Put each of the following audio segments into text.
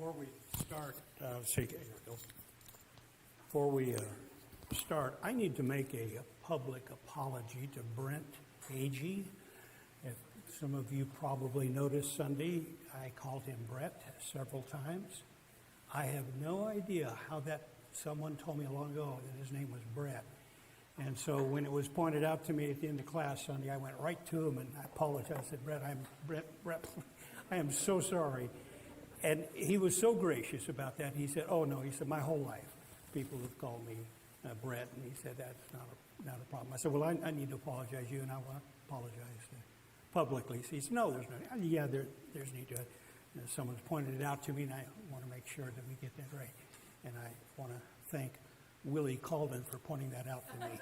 Before we start, Before we start, I need to make a public apology to Brent, Agee. If some of you probably noticed Sunday, I called him Brent several times. I have no idea how that. Someone told me long ago that his name was Brett. And so when it was pointed out to me at the end of class Sunday, I went right to him and I apologized. I said, Brett, I am so sorry. And he was so gracious about that. He said, oh, no. He said, my whole life, people have called me Brett. And he said, that's not a problem. I said, well, I need to apologize to you, and I want to apologize publicly. So he said, no, there's no, yeah, there's need to. Someone's pointed it out to me, and I want to make sure that we get that right. And I want to thank Willie Colvin for pointing that out to me.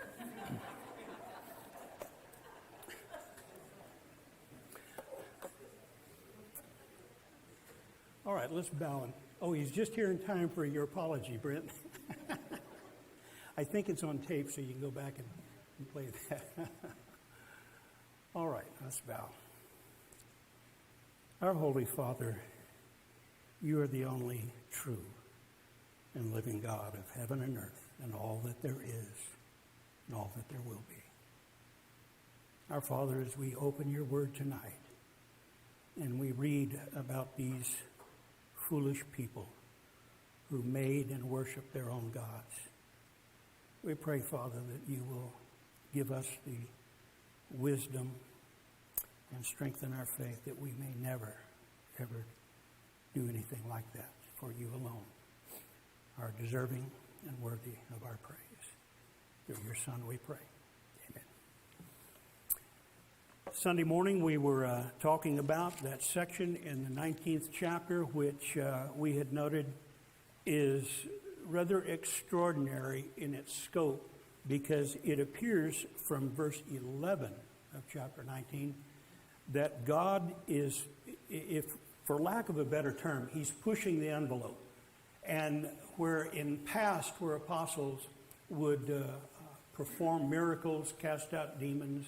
All right, let's bow. Oh, he's just here in time for your apology, Brent. I think it's on tape, so you can go back and play that. All right, let's bow. Our Holy Father, you are the only true and living God of heaven and earth, and all that there is, and all that there will be. Our Father, as we open your word tonight, and we read about these foolish people who made and worshiped their own gods, we pray, Father, that you will give us the wisdom and strengthen our faith that we may never, ever do anything like that, for you alone are deserving and worthy of our praise. Through your Son we pray. Amen. Sunday morning we were talking about that section in the 19th chapter, which we had noted is rather extraordinary in its scope, because it appears from verse 11 of chapter 19 that God is, if for lack of a better term, he's pushing the envelope. And where in past, where apostles would perform miracles, cast out demons,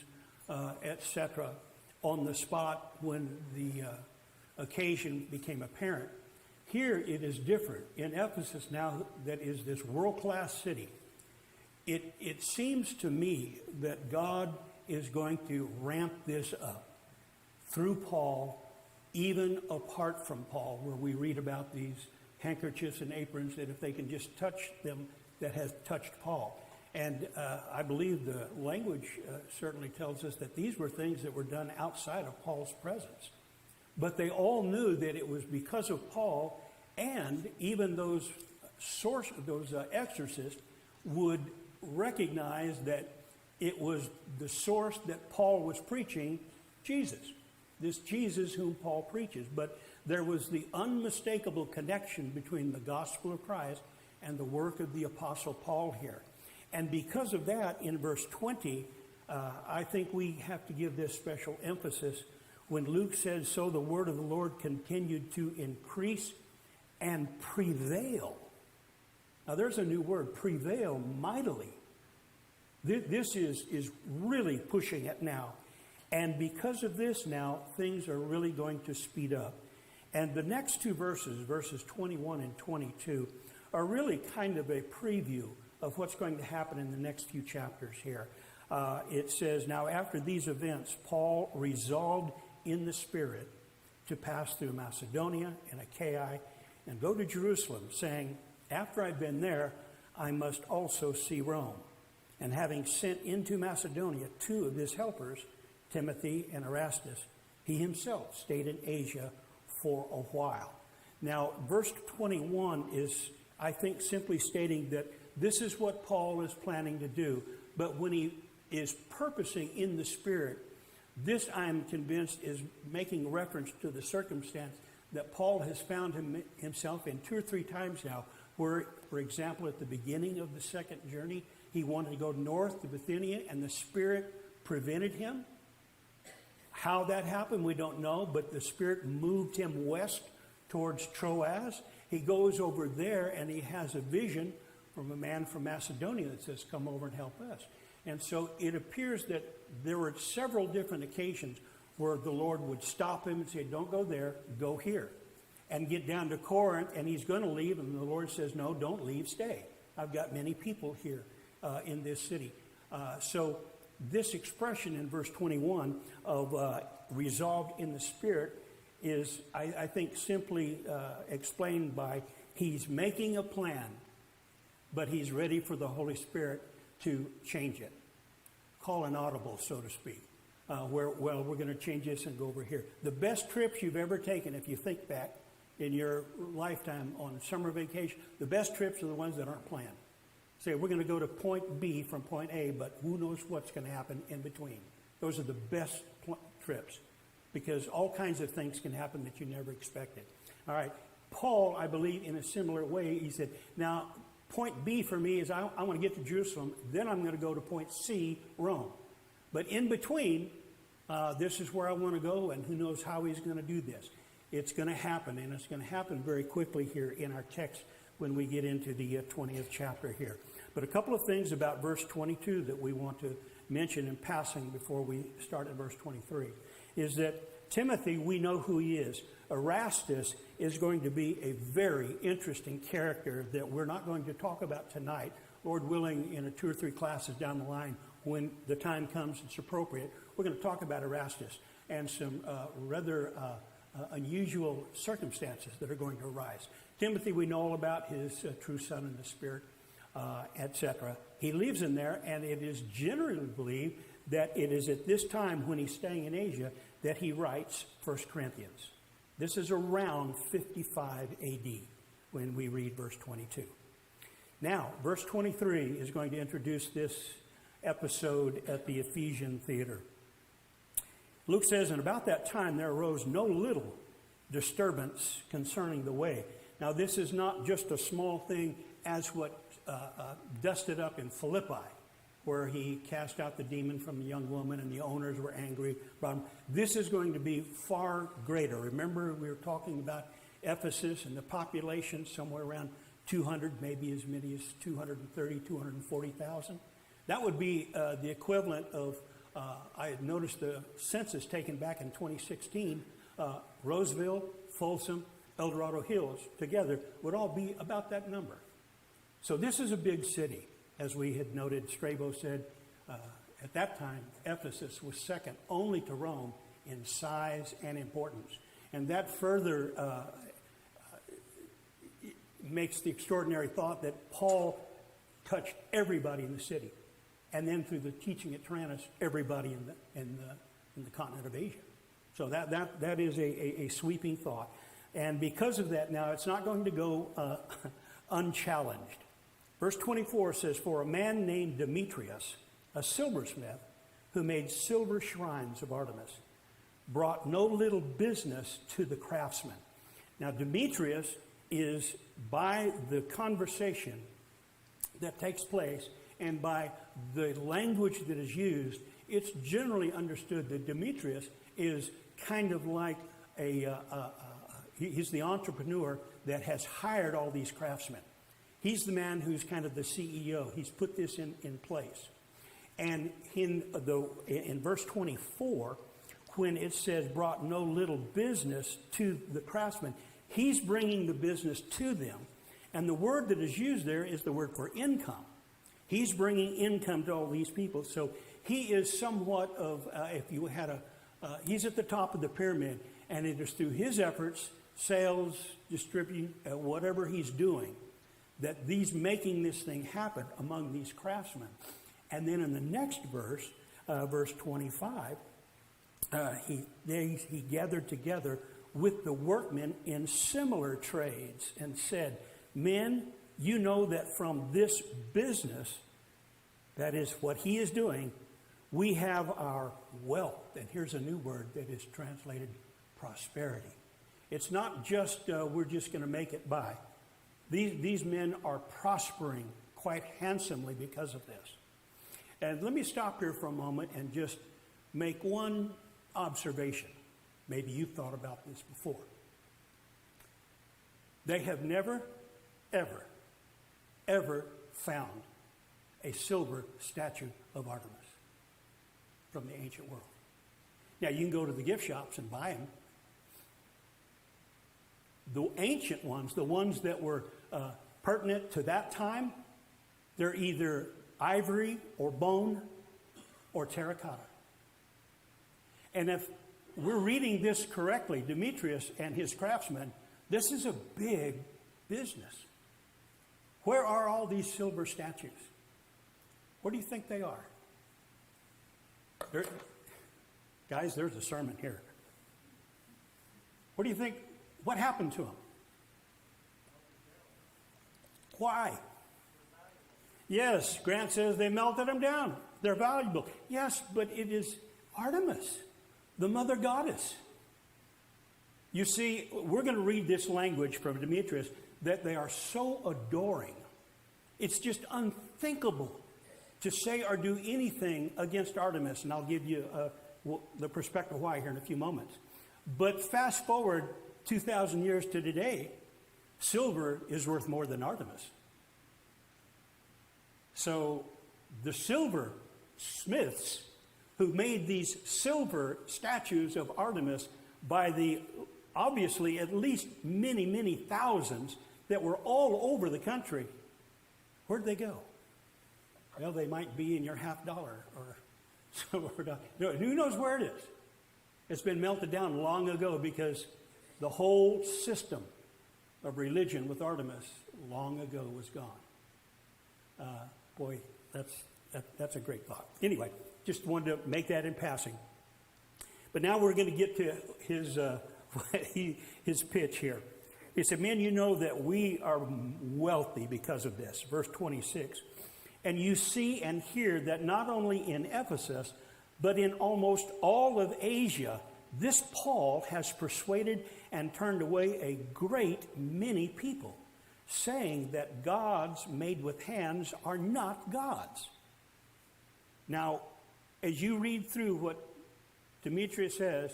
etc., on the spot when the occasion became apparent, here it is different. In Ephesus now, that is this world-class city, it seems to me that God is going to ramp this up through Paul, even apart from Paul, where we read about these handkerchiefs and aprons, that if they can just touch them, that has touched Paul. And I believe the language certainly tells us that these were things that were done outside of Paul's presence. But they all knew that it was because of Paul, and even those exorcists would recognize that it was the source that Paul was preaching, Jesus. This Jesus whom Paul preaches. But there was the unmistakable connection between the gospel of Christ and the work of the Apostle Paul here. And because of that, in verse 20, I think we have to give this special emphasis when Luke says, so the word of the Lord continued to increase and prevail. Now there's a new word, prevail mightily. This is really pushing it now. And because of this now, things are really going to speed up. And the next two verses, verses 21 and 22, are really kind of a preview of what's going to happen in the next few chapters here. It says, now after these events, Paul resolved in the Spirit to pass through Macedonia and Achaia and go to Jerusalem, saying, after I've been there, I must also see Rome. And having sent into Macedonia two of his helpers, Timothy and Erastus, he himself stayed in Asia for a while. Now, verse 21 is, I think, simply stating that this is what Paul is planning to do. But when he is purposing in the Spirit, this, I'm convinced, is making reference to the circumstance that Paul has found himself in 2 or 3 times now, where, for example, at the beginning of the second journey, he wanted to go north to Bithynia, and the Spirit prevented him. How that happened, we don't know, but the Spirit moved him west towards Troas. He goes over there, and he has a vision from a man from Macedonia that says, come over and help us. And so it appears that there were several different occasions where the Lord would stop him and say, don't go there, go here. and get down to Corinth, and he's going to leave, and the Lord says, no, don't leave, stay. I've got many people here in this city. So this expression in verse 21 of resolved in the Spirit is, I think, simply explained by he's making a plan, but he's ready for the Holy Spirit to change it. Call an audible, so to speak. We're going to change this and go over here. The best trips you've ever taken, if you think back in your lifetime on summer vacation, the best trips are the ones that aren't planned. Say, we're going to go to point B from point A, but who knows what's going to happen in between. Those are the best trips because all kinds of things can happen that you never expected. All right. Paul, I believe, in a similar way, he said, now, point B for me is I want to get to Jerusalem, then I'm going to go to point C, Rome. But in between, this is where I want to go, and who knows how he's going to do this. It's going to happen, and it's going to happen very quickly here in our text when we get into the 20th chapter here. But a couple of things about verse 22 that we want to mention in passing before we start at verse 23 is that Timothy, we know who he is. Erastus is going to be a very interesting character that we're not going to talk about tonight. Lord willing, in 2 or 3 classes down the line, when the time comes it's appropriate, we're going to talk about Erastus and some rather unusual circumstances that are going to arise. Timothy, we know all about his true son in the Spirit, etc. He lives in there, and it is generally believed that it is at this time when he's staying in Asia that he writes 1 Corinthians. This is around 55 AD when we read verse 22. Now, verse 23 is going to introduce this episode at the Ephesian theater. Luke says, and about that time there arose no little disturbance concerning the way. Now, this is not just a small thing as what dusted up in Philippi, where he cast out the demon from the young woman and the owners were angry about him. This is going to be far greater. Remember, we were talking about Ephesus and the population somewhere around 200, maybe as many as 230, 240,000. That would be the equivalent of, I had noticed the census taken back in 2016, Roseville, Folsom, El Dorado Hills together would all be about that number. So this is a big city. As we had noted, Strabo said, at that time, Ephesus was second only to Rome in size and importance. And that further makes the extraordinary thought that Paul touched everybody in the city. And then through the teaching at Tyrannus, everybody in the continent of Asia. So that is a sweeping thought. And because of that, now it's not going to go unchallenged. Verse 24 says, for a man named Demetrius, a silversmith, who made silver shrines of Artemis, brought no little business to the craftsmen. Now Demetrius is, by the conversation that takes place and by the language that is used, it's generally understood that Demetrius is kind of like he's the entrepreneur that has hired all these craftsmen. He's the man who's kind of the CEO. He's put this in place. And in verse 24, when it says brought no little business to the craftsmen, he's bringing the business to them. And the word that is used there is the word for income. He's bringing income to all these people. So he is somewhat of, if you had he's at the top of the pyramid, and it is through his efforts, sales, distributing, whatever he's doing, that he's making this thing happen among these craftsmen. And then in the next verse, verse 25, he gathered together with the workmen in similar trades and said, men, you know that from this business, that is what he is doing, we have our wealth. And here's a new word that is translated prosperity. It's not just we're just going to make it by. These men are prospering quite handsomely because of this. And let me stop here for a moment and just make one observation. Maybe you've thought about this before. They have never, ever, ever found a silver statue of Artemis from the ancient world. Now, you can go to the gift shops and buy them. The ancient ones, the ones that were pertinent to that time, they're either ivory or bone or terracotta. And if we're reading this correctly, Demetrius and his craftsmen, this is a big business. Where are all these silver statues? Where do you think they are? Guys, there's a sermon here. What do you think? What happened to them? Why? Yes, Grant says they melted them down. They're valuable. Yes, but it is Artemis, the mother goddess. You see, we're going to read this language from Demetrius that they are so adoring. It's just unthinkable to say or do anything against Artemis. And I'll give you the perspective why here in a few moments. But fast forward 2,000 years to today, silver is worth more than Artemis. So the silver smiths who made these silver statues of Artemis by the obviously at least many, many thousands that were all over the country, where'd they go? Well, they might be in your $50 or somewhere. Who knows where it is? It's been melted down long ago because the whole system of religion with Artemis long ago was gone. Boy, that's a great thought. Anyway, just wanted to make that in passing. But now we're going to get to his pitch here. He said, men, you know that we are wealthy because of this. Verse 26. And you see and hear that not only in Ephesus, but in almost all of Asia, this Paul has persuaded and turned away a great many people, saying that gods made with hands are not gods. Now, as you read through what Demetrius says,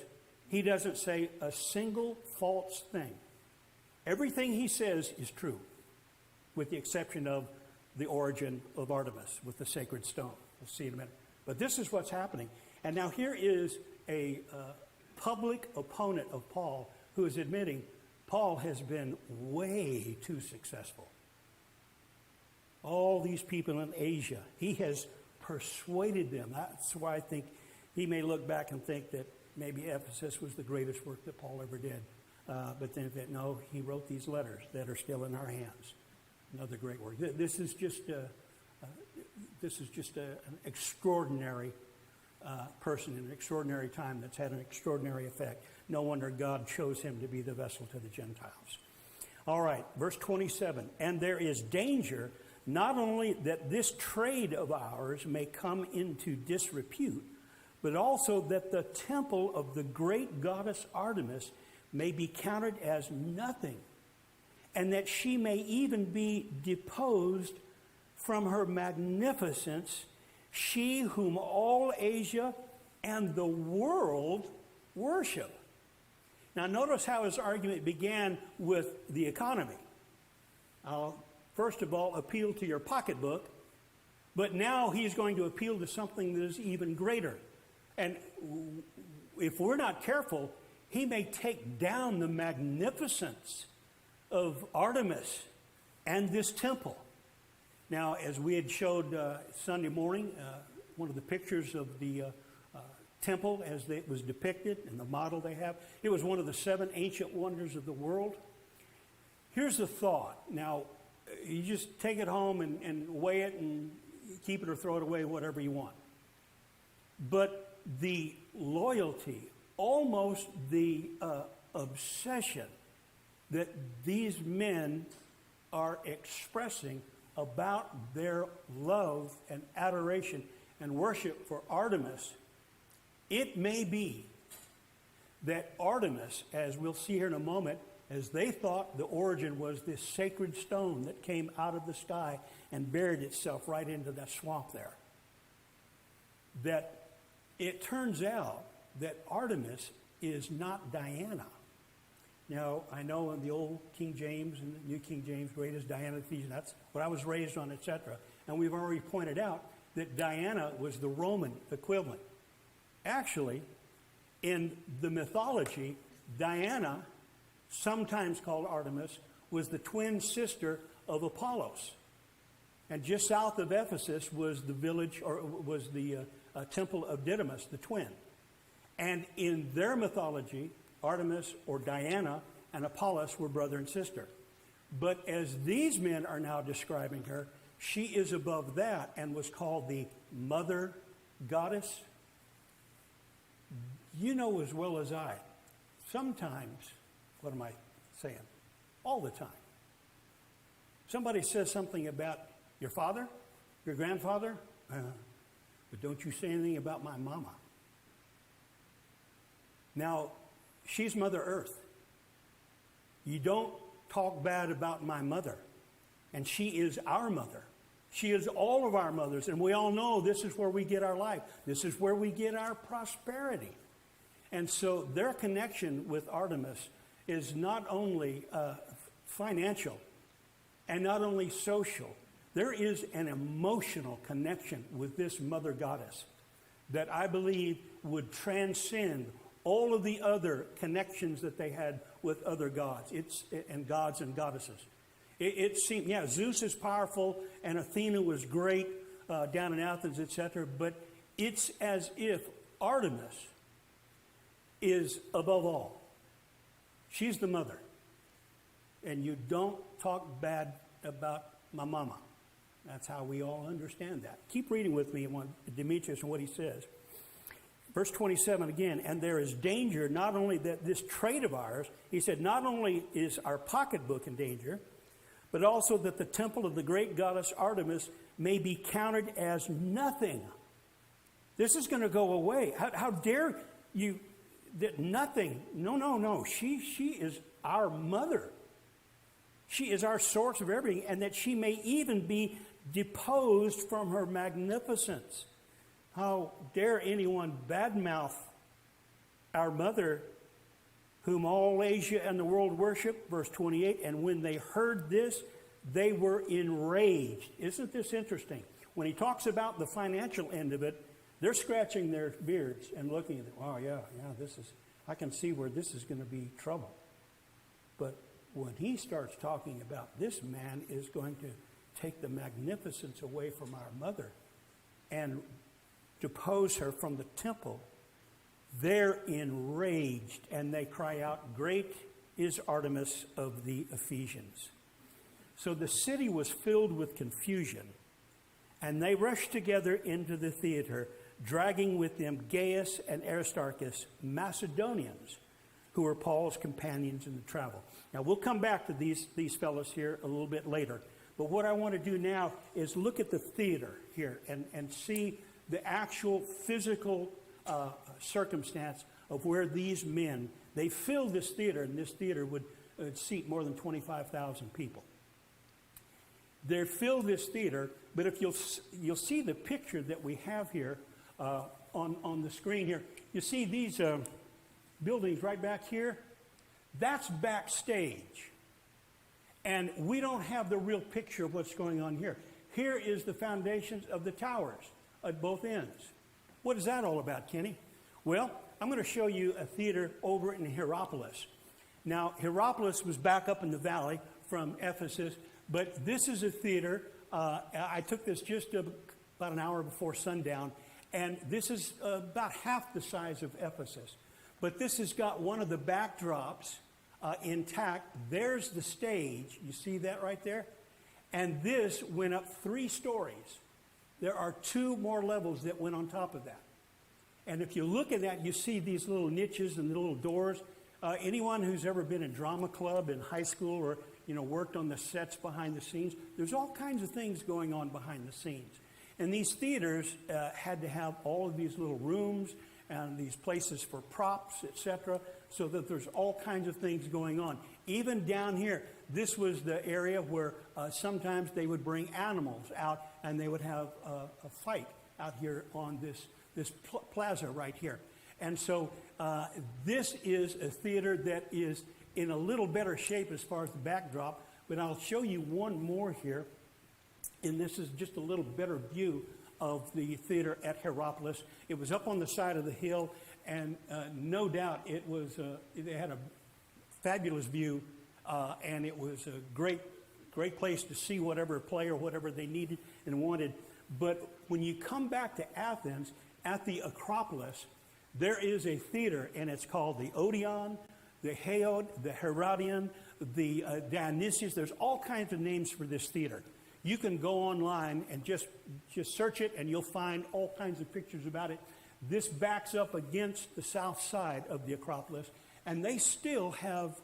he doesn't say a single false thing. Everything he says is true, with the exception of the origin of Artemis with the sacred stone. We'll see in a minute. But this is what's happening. And now here is a public opponent of Paul who is admitting Paul has been way too successful. All these people in Asia, he has persuaded them. That's why I think he may look back and think that maybe Ephesus was the greatest work that Paul ever did. But then no, he wrote these letters that are still in our hands. Another great work. This is just an extraordinary person in an extraordinary time that's had an extraordinary effect. No wonder God chose him to be the vessel to the Gentiles. All right, verse 27. And there is danger not only that this trade of ours may come into disrepute, but also that the temple of the great goddess Artemis may be counted as nothing, and that she may even be deposed from her magnificence, she whom all Asia and the world worship. Now notice how his argument began with the economy. I'll first of all appeal to your pocketbook, but now he's going to appeal to something that is even greater. And if we're not careful, he may take down the magnificence of Artemis and this temple. Now, as we had showed Sunday morning, one of the pictures of the temple as it was depicted and the model they have, it was one of the 7 ancient wonders of the world. Here's the thought. Now, you just take it home and weigh it and keep it or throw it away, whatever you want. But the loyalty, almost the obsession that these men are expressing about their love and adoration and worship for Artemis, it may be that Artemis, as we'll see here in a moment, as they thought the origin was this sacred stone that came out of the sky and buried itself right into that swamp there, that it turns out that Artemis is not Diana. Now, I know in the old King James and the New King James, great is Diana the Ephesian. That's what I was raised on, etc. And we've already pointed out that Diana was the Roman equivalent. Actually, in the mythology, Diana sometimes called Artemis, was the twin sister of Apollos. And just south of Ephesus was the village, or was the temple of Didymus, the twin. And in their mythology, Artemis or Diana and Apollos were brother and sister. But as these men are now describing her, she is above that and was called the mother goddess. You know as well as I, sometimes, what am I saying? All the time. Somebody says something about your father, your grandfather, but don't you say anything about my mama. Now, she's Mother Earth. You don't talk bad about my mother. And she is our mother. She is all of our mothers. And we all know this is where we get our life. This is where we get our prosperity. And so their connection with Artemis is not only financial and not only social. There is an emotional connection with this mother goddess that I believe would transcend all of the other connections that they had with other gods and gods and goddesses. It seemed, Zeus is powerful and Athena was great down in Athens, etc. But it's as if Artemis is above all. She's the mother. And you don't talk bad about my mama. That's how we all understand that. Keep reading with me on Demetrius and what he says. Verse 27 again, and there is danger not only that this trade of ours, he said, not only is our pocketbook in danger, but also that the temple of the great goddess Artemis may be counted as nothing. This is going to go away. How dare you, that nothing, no. She is our mother. She is our source of everything, and that she may even be deposed from her magnificence. How dare anyone badmouth our mother, whom all Asia and the world worship? Verse 28, and when they heard this, they were enraged. Isn't this interesting? When he talks about the financial end of it, they're scratching their beards and looking at it. Oh, yeah, I can see where this is going to be trouble. But when he starts talking about this man is going to take the magnificence away from our mother and depose her from the temple, they're enraged and they cry out, great is Artemis of the Ephesians. So the city was filled with confusion, and they rushed together into the theater, dragging with them Gaius and Aristarchus, Macedonians, who were Paul's companions in the travel. Now, we'll come back to these fellows here a little bit later. But what I want to do now is look at the theater here and see the actual physical circumstance of where these men, they filled this theater, and this theater would seat more than 25,000 people. They filled this theater, but if you'll see the picture that we have here on the screen here, you see these buildings right back here. That's backstage. And we don't have the real picture of what's going on here. Here is the foundations of the towers at both ends. What is that all about, Kenny? Well, I'm going to show you a theater over in Hierapolis. Now, Hierapolis was back up in the valley from Ephesus, but this is a theater. I took this just about an hour before sundown, and this is about half the size of Ephesus. But this has got one of the backdrops intact. There's the stage. You see that right there? And this went up 3 stories. There are 2 more levels that went on top of that. And if you look at that, you see these little niches and little doors. Anyone who's ever been in drama club in high school or worked on the sets behind the scenes, there's all kinds of things going on behind the scenes. And these theaters had to have all of these little rooms and these places for props, etc., so that there's all kinds of things going on. Even down here, this was the area where sometimes they would bring animals out and they would have a fight out here on this plaza right here. And so this is a theater that is in a little better shape as far as the backdrop, but I'll show you one more here, and this is just a little better view of the theater at Hierapolis. It was up on the side of the hill, and no doubt it was. They had a fabulous view, and it was a great place to see whatever play or whatever they needed and wanted. But when you come back to Athens, at the Acropolis, there is a theater, and it's called the Odeon, the Haod, the Herodion, the Dionysius. There's all kinds of names for this theater. You can go online and just search it, and you'll find all kinds of pictures about it. This backs up against the south side of the Acropolis, and they still have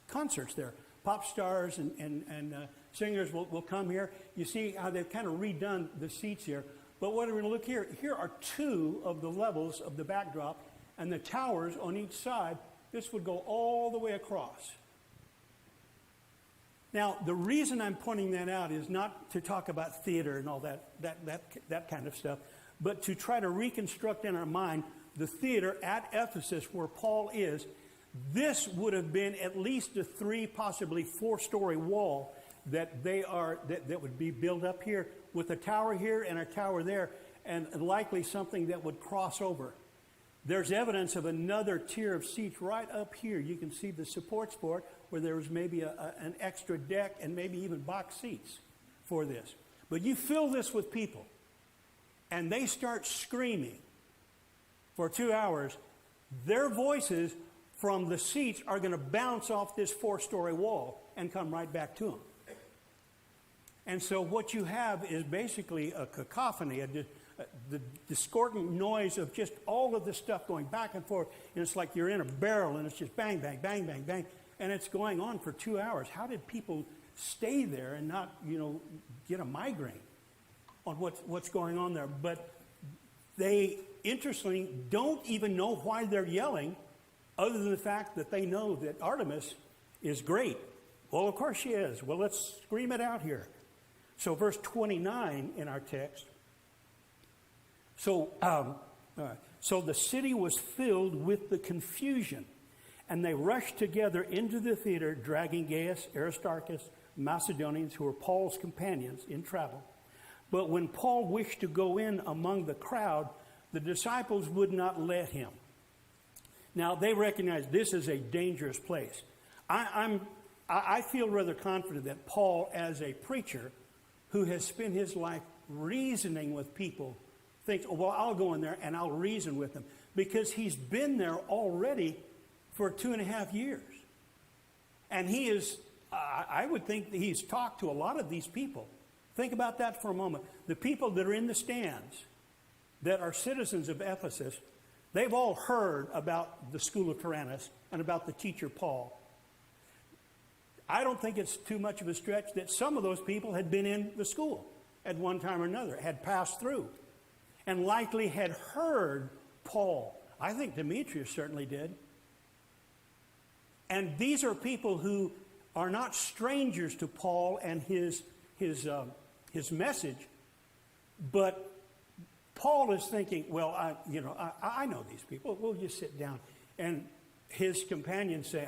concerts there. Pop stars and singers will come here. You see how they've kind of redone the seats here. But what we're going to look here, here are two of the levels of the backdrop, and the towers on each side. This would go all the way across. Now, the reason I'm pointing that out is not to talk about theater and all that kind of stuff, but to try to reconstruct in our mind the theater at Ephesus where Paul is. This would have been at least a 3, possibly 4-story wall that would be built up here with a tower here and a tower there, and likely something that would cross over. There's evidence of another tier of seats right up here. You can see the supports for it, where there was maybe an extra deck and maybe even box seats for this. But you fill this with people, and they start screaming for 2 hours. Their voices from the seats are going to bounce off this 4-story wall and come right back to them. And so what you have is basically a cacophony, the discordant noise of just all of this stuff going back and forth. And it's like you're in a barrel, and it's just bang, bang, bang, bang, bang. And it's going on for 2 hours. How did people stay there and not, get a migraine on what's going on there? But they, interestingly, don't even know why they're yelling, other than the fact that they know that Artemis is great. Well, of course she is. Well, let's scream it out here. So verse 29 in our text. So the city was filled with the confusion, and they rushed together into the theater, dragging Gaius, Aristarchus, Macedonians, who were Paul's companions in travel. But when Paul wished to go in among the crowd, the disciples would not let him. Now, they recognize this is a dangerous place. I feel rather confident that Paul, as a preacher who has spent his life reasoning with people, thinks, oh, well, I'll go in there and I'll reason with them. Because he's been there already for 2.5 years. And he is, I would think that he's talked to a lot of these people. Think about that for a moment. The people that are in the stands, that are citizens of Ephesus, they've all heard about the school of Tyrannus and about the teacher Paul. I don't think it's too much of a stretch that some of those people had been in the school at one time or another, had passed through, and likely had heard Paul. I think Demetrius certainly did. And these are people who are not strangers to Paul and his message, but Paul is thinking, well, I know these people. We'll just sit down. And his companions say,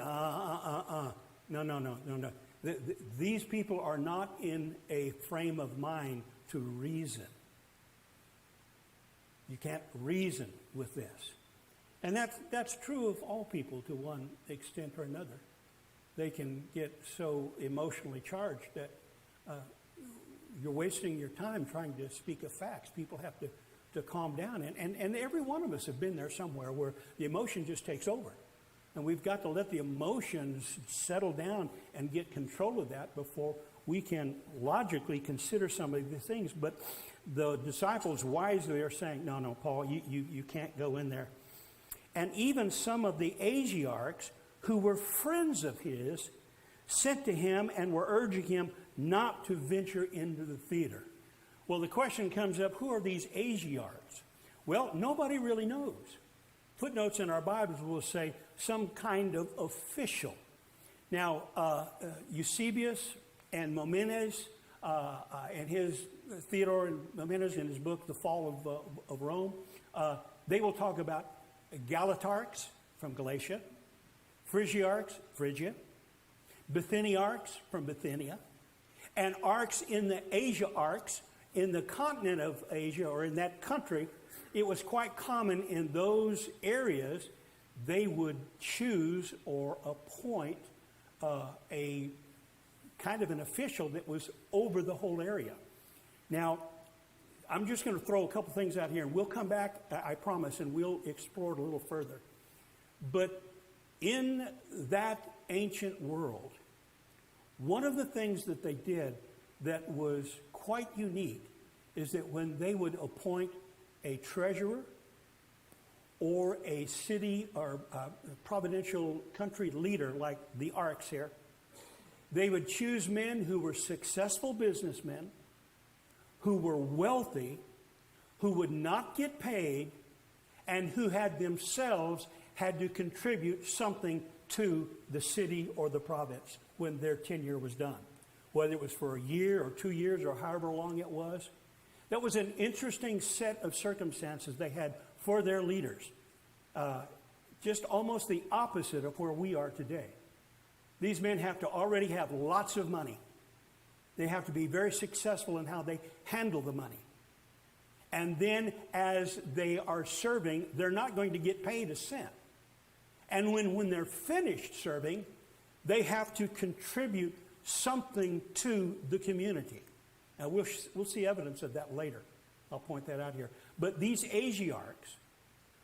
No. These people are not in a frame of mind to reason. You can't reason with this. And that's true of all people to one extent or another. They can get so emotionally charged that you're wasting your time trying to speak of facts. People have to calm down. And every one of us have been there somewhere where the emotion just takes over. And we've got to let the emotions settle down and get control of that before we can logically consider some of the things. But the disciples wisely are saying, no, Paul, you can't go in there. And even some of the Agiarchs, who were friends of his, sent to him and were urging him not to venture into the theater. Well, the question comes up, who are these Agiarchs? Well, nobody really knows. Footnotes in our Bibles will say some kind of official. Now, Eusebius and Momenes, and Theodore and Momenes in his book, The Fall of Rome, they will talk about Galatarchs from Galatia, Phrygiarchs, Phrygia, Bithyniarchs from Bithynia, and arcs in the Asia arcs in the continent of Asia, or in that country. It was quite common in those areas they would choose or appoint a kind of an official that was over the whole area. Now, I'm just going to throw a couple things out here, and we'll come back, I promise, and we'll explore it a little further. But in that ancient world, one of the things that they did that was quite unique is that when they would appoint a treasurer or a city or providential country leader like the Arcs here, they would choose men who were successful businessmen, who were wealthy, who would not get paid, and who had themselves had to contribute something to the city or the province when their tenure was done, whether it was for a year or 2 years or however long it was. That was an interesting set of circumstances they had for their leaders. Just almost the opposite of where we are today. These men have to already have lots of money. They have to be very successful in how they handle the money. And then as they are serving, they're not going to get paid a cent. And when they're finished serving, they have to contribute something to the community. Now, we'll see evidence of that later. I'll point that out here. But these Agiarchs,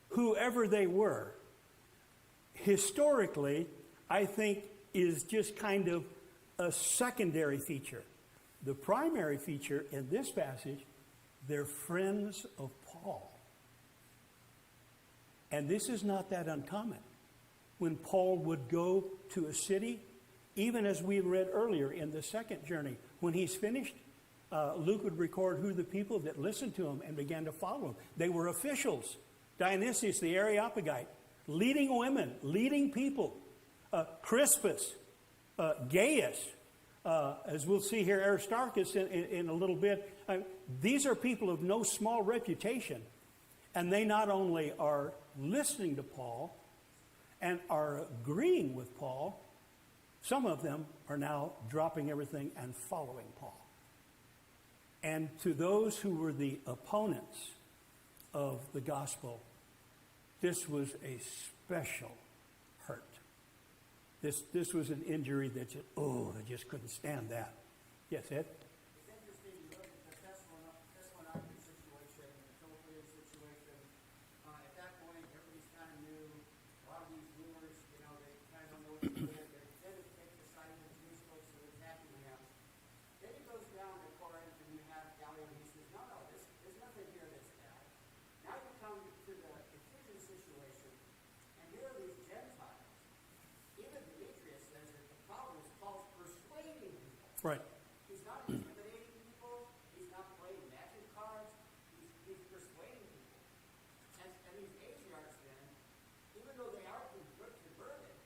whoever they were, historically, I think is just kind of a secondary feature. The primary feature in this passage, they're friends of Paul. And this is not that uncommon. When Paul would go to a city, even as we read earlier in the second journey, when he's finished, Luke would record who the people that listened to him and began to follow him. They were officials. Dionysius, the Areopagite, leading women, leading people. Crispus, Gaius, as we'll see here, Aristarchus in a little bit. These are people of no small reputation. And they not only are listening to Paul and are agreeing with Paul, some of them are now dropping everything and following Paul. And to those who were the opponents of the gospel, this was a special hurt. This was an injury that just, I just couldn't stand that. Yes, Ed? It's interesting, you look at the Thessalonican situation, the Philippian situation. At that point, everybody's kind of new. A lot of these rulers, they kind of don't know what to do. They tend to take the side of the Jewish folks that are attacking them. Then it goes down to Corinth, and you have Gallio, and he says, no, there's nothing here that's bad. Now you come to the Ephesian situation, and here are these Gentiles. Even Demetrius says that the problem is Paul's persuading people. Right. He's not intimidating people. He's not playing magic cards. He's persuading people. And these Agiarchs then, even though they are converted,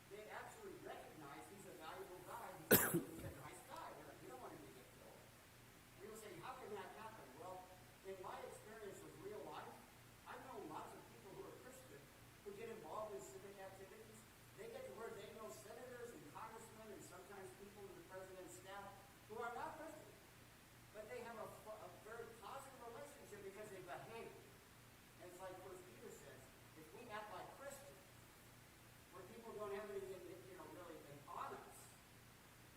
they actually recognize he's a valuable guy. He's a nice guy. You don't want him to get killed. And you'll say, how can that happen? Well, in my experience with real life, I've known lots of people who are Christian who get involved in civic activities. They get to where they know senators and congressmen and sometimes people in the president's staff who are not Christian. But they have a very positive relationship because they behave. And it's like First Peter says, if we act like Christians, where people don't have anything really on us,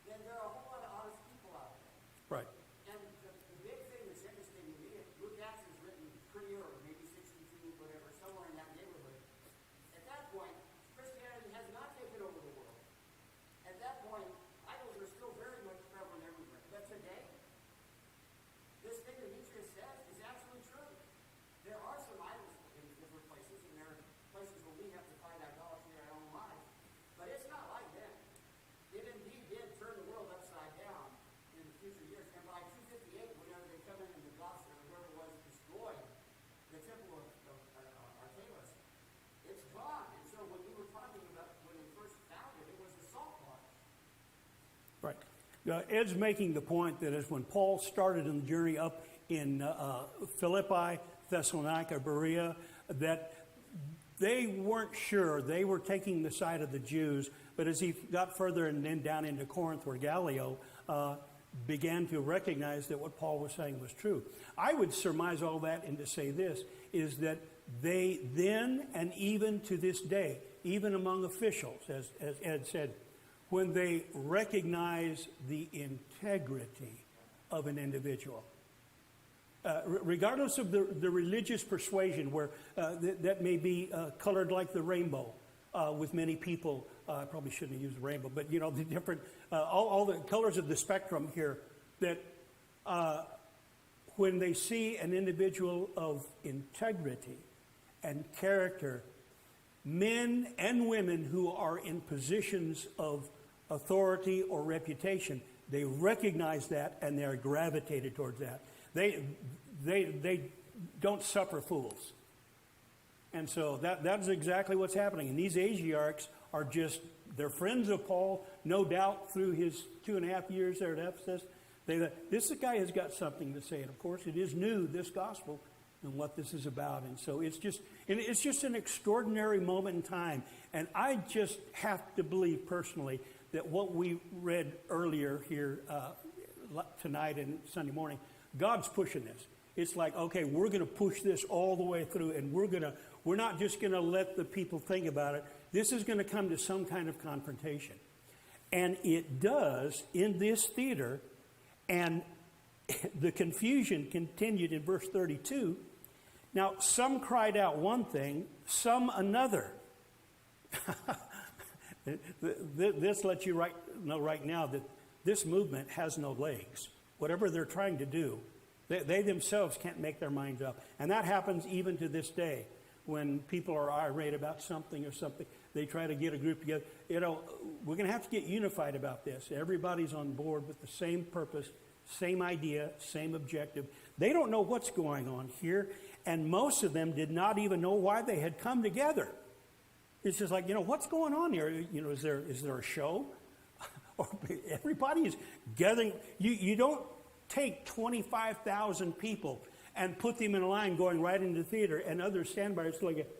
then there are a whole lot of honest people out there. Right. And the big thing that's interesting to me, Luke Acts is written pretty early, maybe 62, whatever, somewhere in that neighborhood. At that point, Christianity has not taken over the world. At that point, idols are still very much prevalent everywhere. But today, this thing that Demetrius says is absolutely true. There are some idols in different places, and there are places where we have to find idolatry in our own lives. But it's not like then. It indeed did turn the world upside down in the future years. And by 258, whenever they come in and the Goths or whoever it was destroyed the temple of Artemis, it's gone. And so when we were talking about when they first found it, it was the salt water. Right. Ed's making the point that as when Paul started on the journey up in Philippi, Thessalonica, Berea, that they weren't sure. They were taking the side of the Jews. But as he got further and then down into Corinth, where Gallio began to recognize that what Paul was saying was true. I would surmise all that and to say this, is that they then and even to this day, even among officials, as Ed said, when they recognize the integrity of an individual, regardless of the religious persuasion, where that may be colored like the rainbow with many people. I probably shouldn't have used the rainbow, but you know, the different, all the colors of the spectrum here, that when they see an individual of integrity and character, men and women who are in positions of authority or reputation, they recognize that and they're gravitated towards that. They don't suffer fools. And so that is exactly what's happening. And these Agiarchs are just, they're friends of Paul, no doubt through his 2.5 years there at Ephesus. This guy has got something to say. And of course, it is new, this gospel, and what this is about. And so it's just an extraordinary moment in time. And I just have to believe personally that what we read earlier here tonight and Sunday morning, God's pushing this. It's like, okay, we're going to push this all the way through, and we're not just going to let the people think about it. This is going to come to some kind of confrontation. And it does in this theater, and the confusion continued in verse 32. Now, some cried out one thing, some another. This lets you know right now that this movement has no legs. Whatever they're trying to do, they themselves can't make their minds up. And that happens even to this day. When people are irate about something or something, they try to get a group together. You know, we're going to have to get unified about this. Everybody's on board with the same purpose, same idea, same objective. They don't know what's going on here, and most of them did not even know why they had come together. It's just like, you know, what's going on here? You know, is there a show? Or everybody is gathering. You don't take 25,000 people and put them in a line going right into the theater, and others stand by. It's like,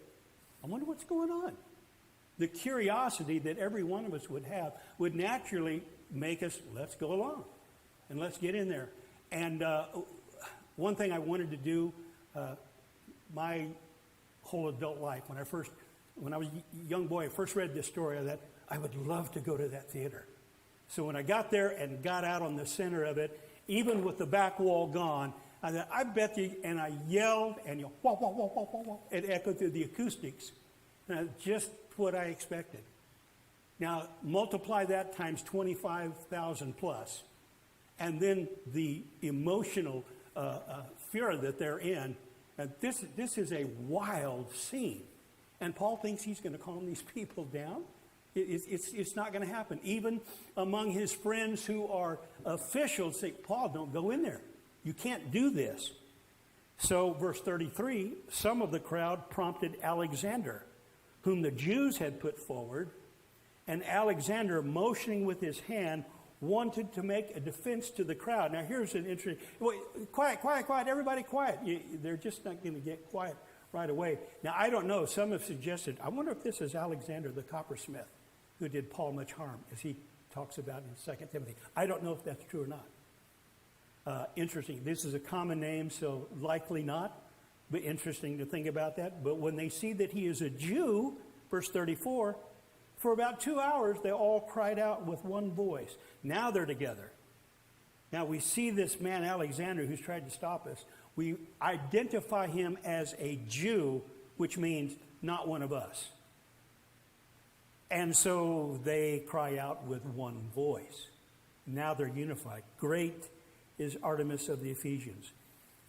I wonder what's going on. The curiosity that every one of us would have would naturally make us, let's go along and let's get in there. And one thing I wanted to do, my whole adult life, when I was a young boy, I first read this story of that, I would love to go to that theater. So when I got there and got out on the center of it, even with the back wall gone, I thought, I bet you, and I yelled, and wah, wah, wah, wah, wah, wah, it echoed through the acoustics. Just what I expected. Now, multiply that times 25,000 plus, and then the emotional fear that they're in. And this is a wild scene. And Paul thinks he's going to calm these people down. It's not going to happen. Even among his friends who are officials say, Paul, don't go in there. You can't do this. So, verse 33, some of the crowd prompted Alexander, whom the Jews had put forward, and Alexander, motioning with his hand, wanted to make a defense to the crowd. Now, here's an interesting... Quiet, everybody quiet. They're just not going to get quiet right away. Now, I don't know. Some have suggested, I wonder if this is Alexander the coppersmith, who did Paul much harm, as he talks about in 2 Timothy. I don't know if that's true or not. Interesting. This is a common name, so likely not. But interesting to think about that. But when they see that he is a Jew, verse 34, for about 2 hours they all cried out with one voice. Now they're together. Now we see this man Alexander who's tried to stop us. We identify him as a Jew, which means not one of us. And so they cry out with one voice. Now they're unified. Great is Artemis of the Ephesians.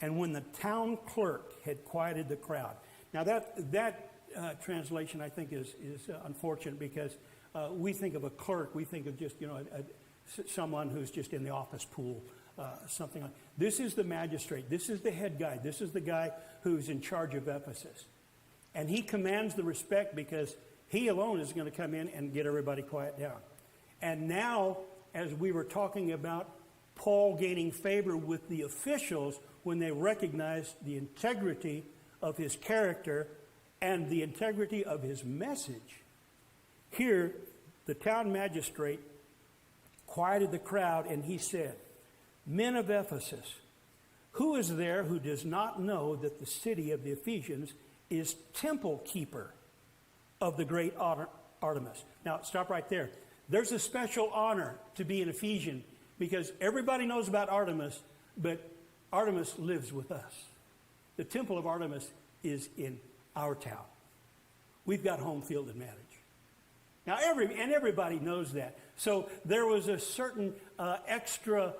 And when the town clerk had quieted the crowd. Now that translation I think is unfortunate, because we think of a clerk, we think of just, someone who's just in the office pool, something like. This is the magistrate. This is the head guy. This is the guy who's in charge of Ephesus. And he commands the respect because he alone is going to come in and get everybody quiet down. And now, as we were talking about Paul gaining favor with the officials when they recognized the integrity of his character and the integrity of his message, here the town magistrate quieted the crowd and he said, "Men of Ephesus, who is there who does not know that the city of the Ephesians is temple keeper of the great Artemis. Now, stop right there. There's a special honor to be an Ephesian because everybody knows about Artemis, but Artemis lives with us. The temple of Artemis is in our town. We've got home field advantage. Now, everybody knows that. So there was a certain extra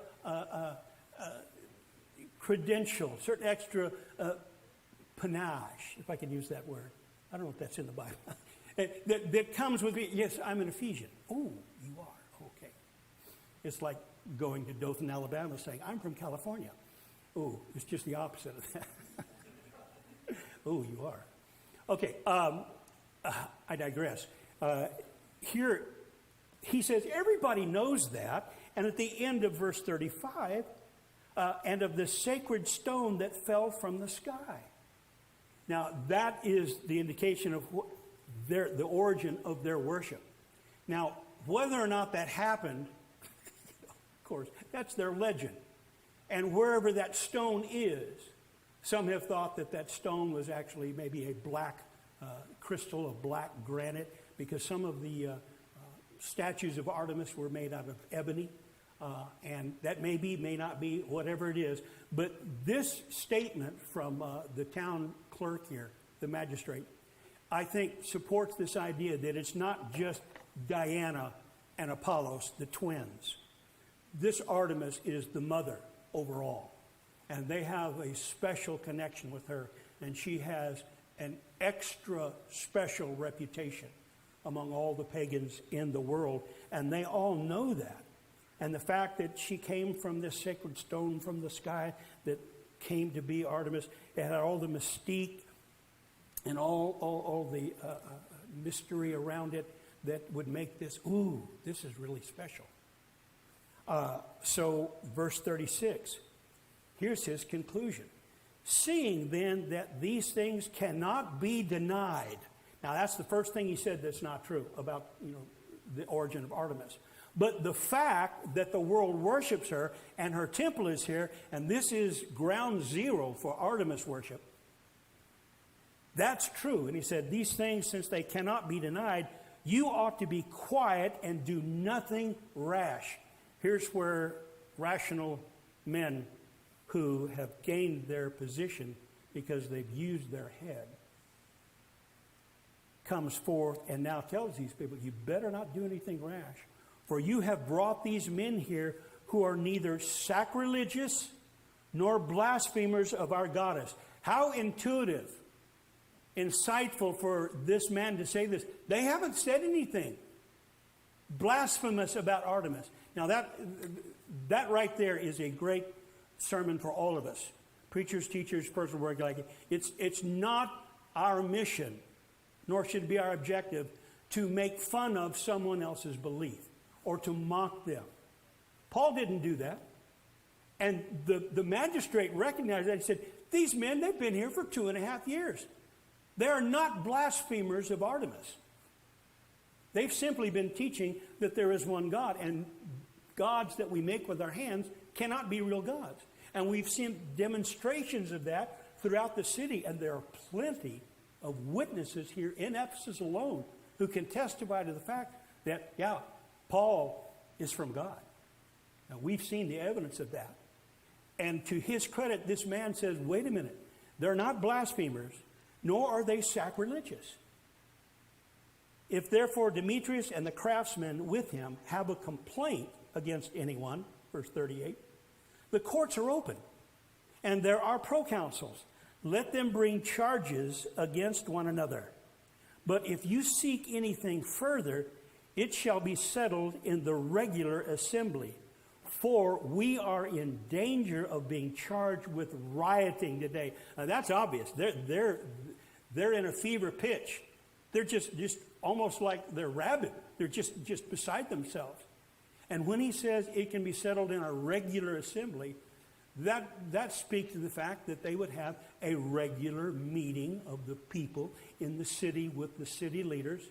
credential, certain extra panache, if I can use that word. I don't know if that's in the Bible. that comes with me. Yes, I'm an Ephesian. Oh, you are. Okay. It's like going to Dothan, Alabama, saying, I'm from California. Oh, it's just the opposite of that. Oh, you are. Okay, I digress. Here, he says, everybody knows that. And at the end of verse 35, and of the sacred stone that fell from the sky. Now, that is the indication of the origin of their worship. Now, whether or not that happened, of course, that's their legend. And wherever that stone is, some have thought that that stone was actually maybe a black crystal of black granite, because some of the statues of Artemis were made out of ebony. And that may be, may not be, whatever it is. But this statement from the town clerk here, the magistrate, I think supports this idea that it's not just Diana and Apollos, the twins. This Artemis is the mother overall. And they have a special connection with her. And she has an extra special reputation among all the pagans in the world. And they all know that. And the fact that she came from this sacred stone from the sky that came to be Artemis, it had all the mystique and all the mystery around it that would make this, ooh, this is really special. So verse 36, here's his conclusion. Seeing then that these things cannot be denied. Now that's the first thing he said that's not true about, the origin of Artemis. But the fact that the world worships her and her temple is here, and this is ground zero for Artemis worship, that's true. And he said, these things, since they cannot be denied, you ought to be quiet and do nothing rash. Here's where rational men who have gained their position because they've used their head comes forth and now tells these people, you better not do anything rash. For you have brought these men here who are neither sacrilegious nor blasphemers of our goddess. How intuitive, insightful for this man to say this. They haven't said anything blasphemous about Artemis. Now that right there is a great sermon for all of us. Preachers, teachers, personal work like it. It's not our mission, nor should it be our objective, to make fun of someone else's belief or to mock them. Paul didn't do that. And the magistrate recognized that and said, these men, they've been here for 2.5 years. They are not blasphemers of Artemis. They've simply been teaching that there is one God, and gods that we make with our hands cannot be real gods. And we've seen demonstrations of that throughout the city, and there are plenty of witnesses here in Ephesus alone who can testify to the fact that, yeah, Paul is from God. Now, we've seen the evidence of that. And to his credit, this man says, wait a minute, they're not blasphemers, nor are they sacrilegious. If therefore Demetrius and the craftsmen with him have a complaint against anyone, verse 38, the courts are open, and there are proconsuls. Let them bring charges against one another. But if you seek anything further, it shall be settled in the regular assembly. For we are in danger of being charged with rioting today. Now that's obvious. They're in a fever pitch. They're just almost like they're rabid. They're just beside themselves. And when he says it can be settled in a regular assembly, that speaks to the fact that they would have a regular meeting of the people in the city with the city leaders,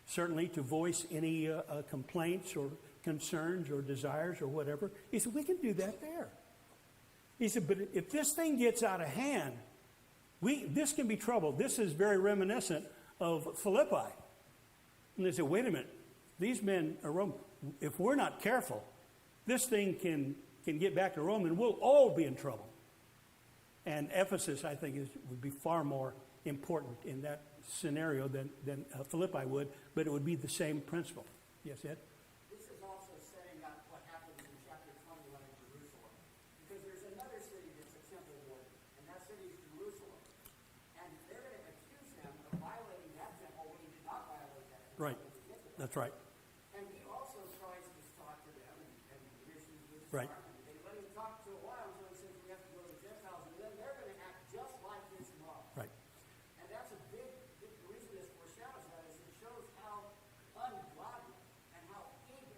certainly to voice any complaints or concerns or desires or whatever. He said, we can do that there. He said, but if this thing gets out of hand, This can be trouble. This is very reminiscent of Philippi. And they said, wait a minute, these men are Roman. If we're not careful, this thing can get back to Rome and we'll all be in trouble. And Ephesus, I think, would be far more important in that scenario than Philippi would, but it would be the same principle. Yes, Ed? This is also setting up what happens in chapter 21 in Jerusalem. Because there's another city that's a temple warden, and that city is Jerusalem. And they're going to accuse him of violating that temple when he did not violate that temple. Right. That's right. And he also tries to talk to them and issues with his Right. army. They let him talk to a while until he says we have to go to the Gentiles, and then they're going to act just like this mob. Right. And that's a big the reason this foreshadows that is it shows how ungodly and how pagan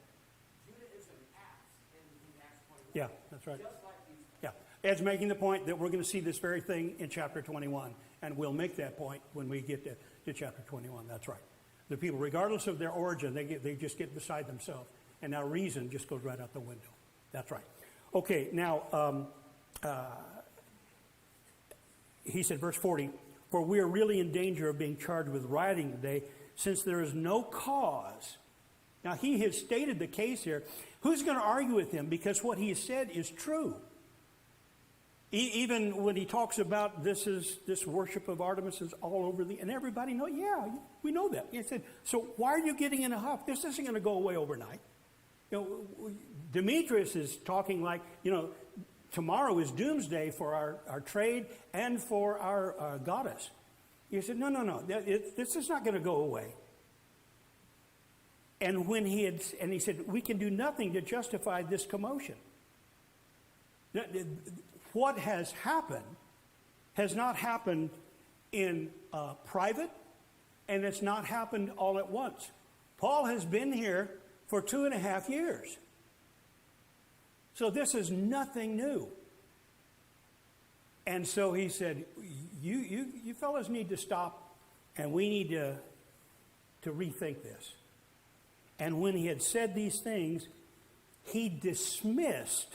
Judaism acts in Acts 21. Yeah, that's right. Just like these. Yeah. Ed's making the point that we're going to see this very thing in chapter 21, and we'll make that point when we get to chapter 21. That's right. The people, regardless of their origin, they just get beside themselves, and now reason just goes right out the window. That's right. Okay, now, he said, verse 40, for we are really in danger of being charged with rioting today, since there is no cause. Now, he has stated the case here. Who's going to argue with him? Because what he has said is true. Even when he talks about this worship of Artemis is all over and everybody knows, yeah, we know that. He said, so why are you getting in a huff? This isn't going to go away overnight. Demetrius is talking like, tomorrow is doomsday for our trade and for our goddess. He said, no, this is not going to go away. And he said, we can do nothing to justify this commotion. What has happened has not happened in private, and it's not happened all at once. Paul has been here for 2.5 years. So this is nothing new. And so he said, you fellas need to stop, and we need to rethink this. And when he had said these things, he dismissed.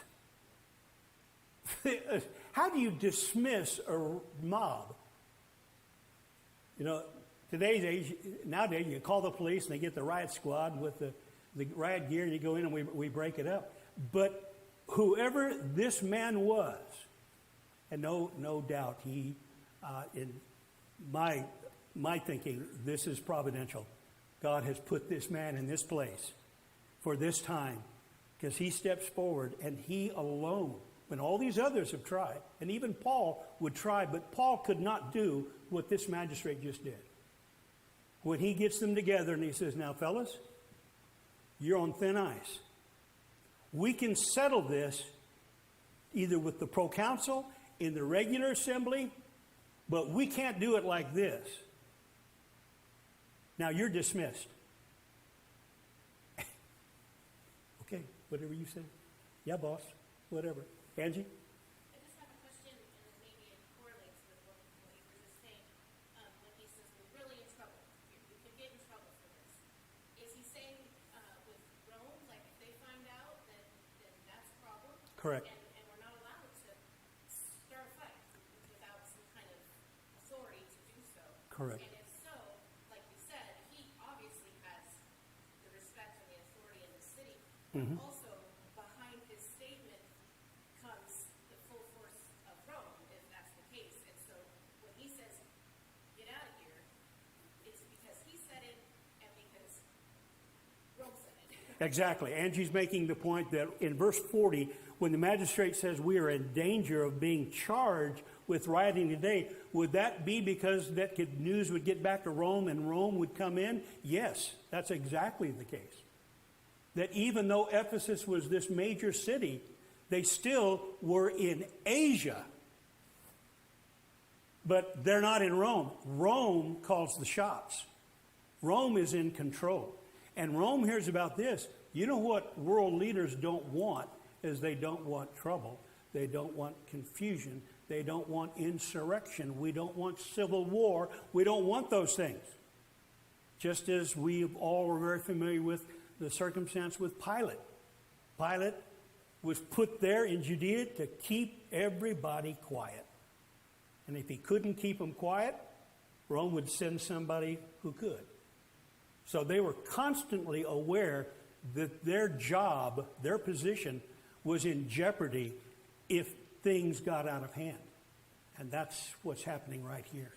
How do you dismiss a mob? Nowadays you call the police and they get the riot squad with the riot gear, and you go in and we break it up. But whoever this man was, and no doubt he, in my thinking, this is providential. God has put this man in this place for this time, because he steps forward, and he alone, when all these others have tried, and even Paul would try, but Paul could not do what this magistrate just did. When he gets them together and he says, now fellas, you're on thin ice. We can settle this either with the proconsul in the regular assembly, but we can't do it like this. Now you're dismissed. Okay, whatever you say. Yeah, boss. Whatever. Angie? I just have a question, and maybe it correlates with what you were just saying. When he says we're really in trouble, we could get in trouble for this. Is he saying with Rome, like if they find out, then that's a problem? Correct. And we're not allowed to start a fight without some kind of authority to do so. Correct. And if so, like you said, he obviously has the respect and the authority in the city. Mhm. Also, behind his statement comes the full force of Rome, if that's the case. And so when he says, get out of here, it's because he said it and because Rome said it. Exactly. Angie's making the point that in verse 40, when the magistrate says we are in danger of being charged with rioting today, would that be because news would get back to Rome and Rome would come in? Yes, that's exactly the case. That even though Ephesus was this major city, they still were in Asia. But they're not in Rome. Rome calls the shots. Rome is in control. And Rome hears about this. You know what world leaders don't want is they don't want trouble. They don't want confusion. They don't want insurrection. We don't want civil war. We don't want those things. Just as we all are very familiar with the circumstance with Pilate. Pilate was put there in Judea to keep everybody quiet. And if he couldn't keep them quiet, Rome would send somebody who could. So they were constantly aware that their job, their position, was in jeopardy if things got out of hand. And that's what's happening right here.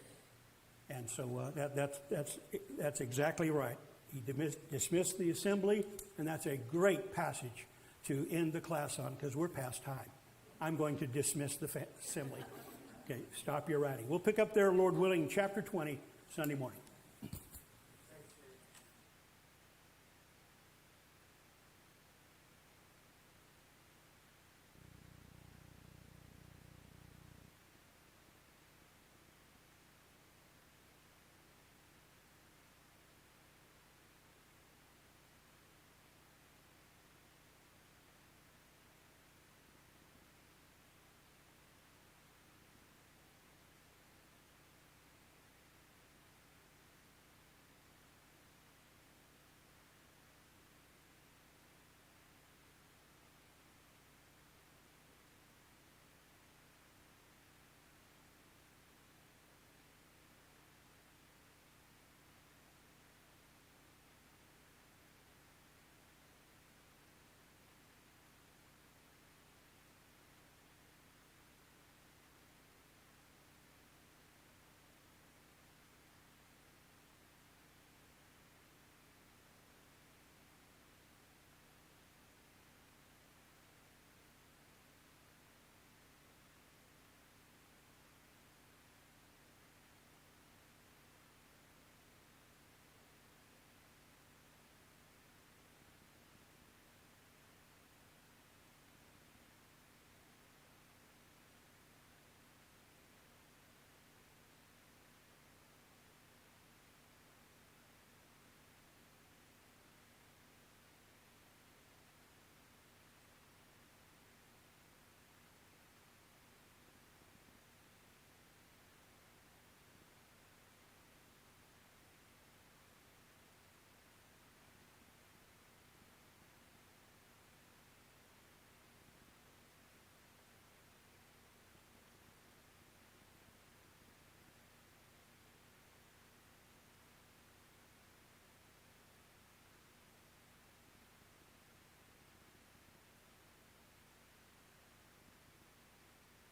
And so that's exactly right. He dismissed the assembly, and that's a great passage to end the class on because we're past time. I'm going to dismiss the assembly. Okay, stop your writing. We'll pick up there, Lord willing, chapter 20, Sunday morning.